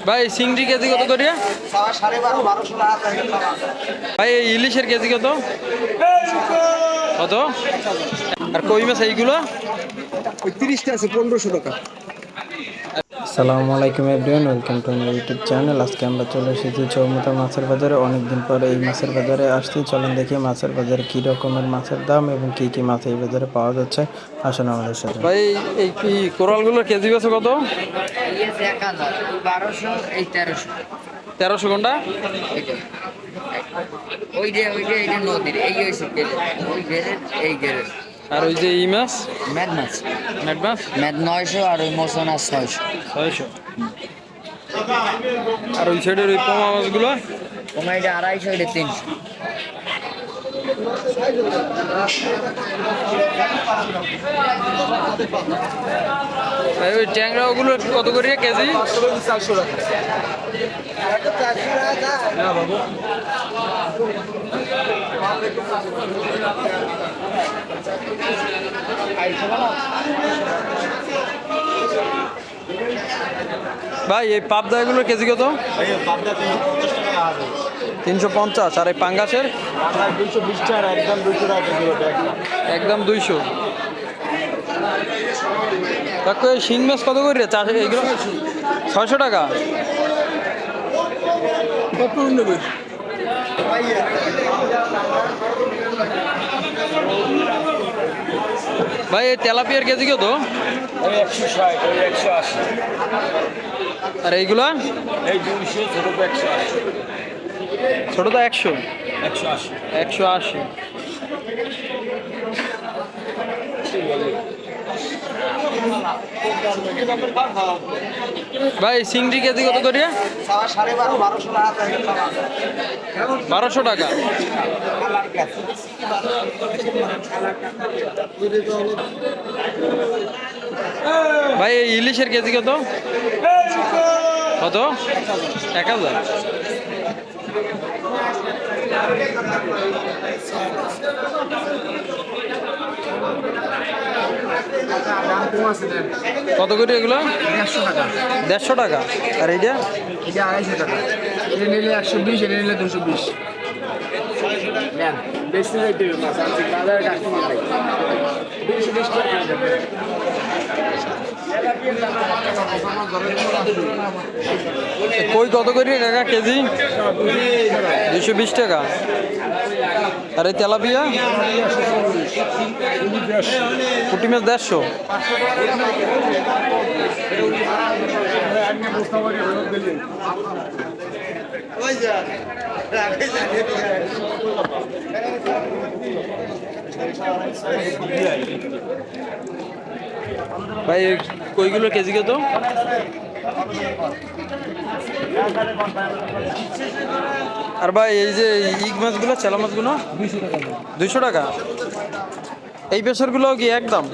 ভাই চিংড়ি কেজি কত করে? 12,500 টাকা। ভাই এই ইলিশের কেজি কত কত? আর কই মাছ এইগুলো? 30টা আছে 1500 টাকা। আসসালামু আলাইকুম everyone, welcome to my YouTube channel. আজকে আমরা চলে এসেছি চৌমুথা মাছের বাজারে। অনেকদিন পরে এই মাছের বাজারে আসছি। চলেন দেখি মাছের বাজারে কী রকমের মাছের দাম এবং কী কী মাছ এই বাজারে পাওয়া যাচ্ছে। আসুন আমাদের সাথে। ভাই এই কি কোরালগুলোর কেজি বেছে কত? 1200, এই 1300। 1300 কোনটা? এইটা নদীর, এই হয়েছে গেলে ওই গেলের, এই গেলের। আর ওই যে ই মাছ ম্যাদ মাছ, ম্যাট মাছ ম্যাদ 900 আর ওই মোসন আর 600। 600। আর ওই সাইডের ওই পোমা মাছগুলো? তোমার এটা 250, এটা 300। ভাই ওই ট্যাংরাগুলো কত করে কেজি? 400 টাকা। না বাবু, ভাই এই পাবদাগুলোর কেজি কত? 350। আর এই পাঙ্গাসের? 220 টাকা, একদম 200 টাকা কেজি। একদম 200। কাকু এই শিং মাছ কত করে? এইগুলো 600 টাকা। ভাই এই তেলাপিয়ার কেজি কত? 160, 180। আর এইগুলা? এই 200, ছোট 180। ছোট তো 100। 180। 180। ভাই চিংড়ি কেজি কত করে? 12,500 টাকা। 1200 টাকা। ভাই এই ইলিশের কেজি কত কত? 1000। কত করে এগুলো? 150 টাকা। আর এইটা? এটা 250 টাকা। এটা নিলে 120, এটা নিলে 220। নেন, বেশি রেটে মাছ আছে, বাজারে কাস্টমার নাই। 220 টাকা। কই কত করে কাকা কেজি? 220 টাকা। আর এই তেলাপিয়া? পুঁটি মাছ 150। ভাই কইগুলো কেজি কত? আর ভাই এই যে ইগ মাছগুলো, চেলা মাছগুলো 200 টাকা। এই বেসরগুলো কি একদম?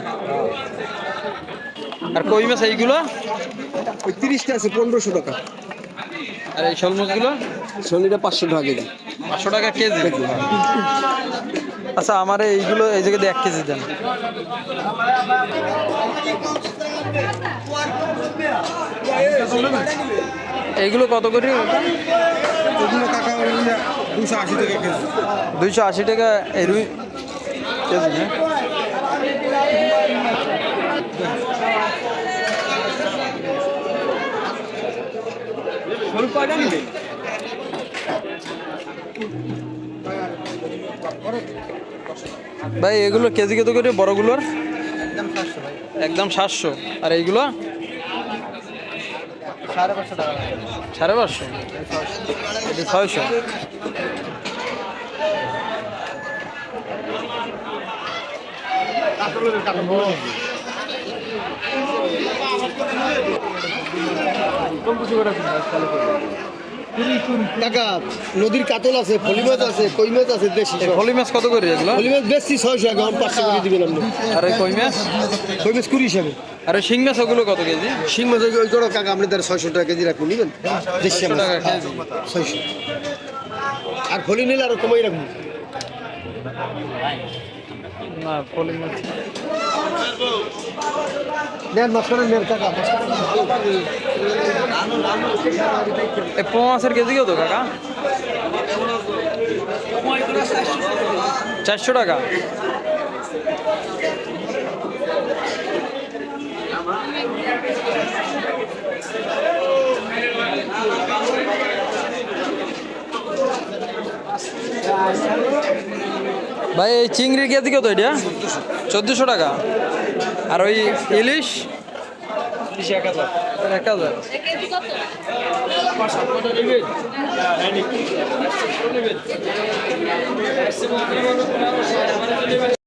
আর কই মাছ এইগুলো? 30টা আছে 1500 টাকা। আর এই শোল মাছগুলো? শনিটা 500 টাকা কেজি। 500 টাকা কেজি। আচ্ছা আমার এইগুলো এই জায়গাতে 1 কেজি দেন। এইগুলো কত করে? এগুলো কাকা 280 টাকা কেজি। 280 টাকা এই রুই কেজি। হ্যাঁ ভাই এগুলো কেজি কত করে বড়গুলোর? একদম 700। আর এইগুলো? 550 টাকা। 550। এটা 600। টাকা নদীর কাতল আছে, ফলি মাছ আছে, কই মাছ আছে দেশি। ফলি মাছ কত করে এগুলো? ফলি মাছ বেশি 600 টাকা, 500 করে দিবেন আপনি। আর এই কই মাছ? কই মাছ 20 হিসাবে। আর ওই শিং মাছ ওগুলো কত কেজি? শিং মাছ ওই করে কাকা আপনি তার 600 টাকা কেজি রাখুন, নিবেন? দেশি 600 মাছ টাকা কেজি। 600। আর ফলি নিলে আরো কমাই রাখুন। না পলি মাছ এ পোয়া মাছের কেজি কত কাকা? 400 টাকা। ভাই এই চিংড়ির কেজি কত এটা? 1400 টাকা। আর ওই ইলিশ 1000।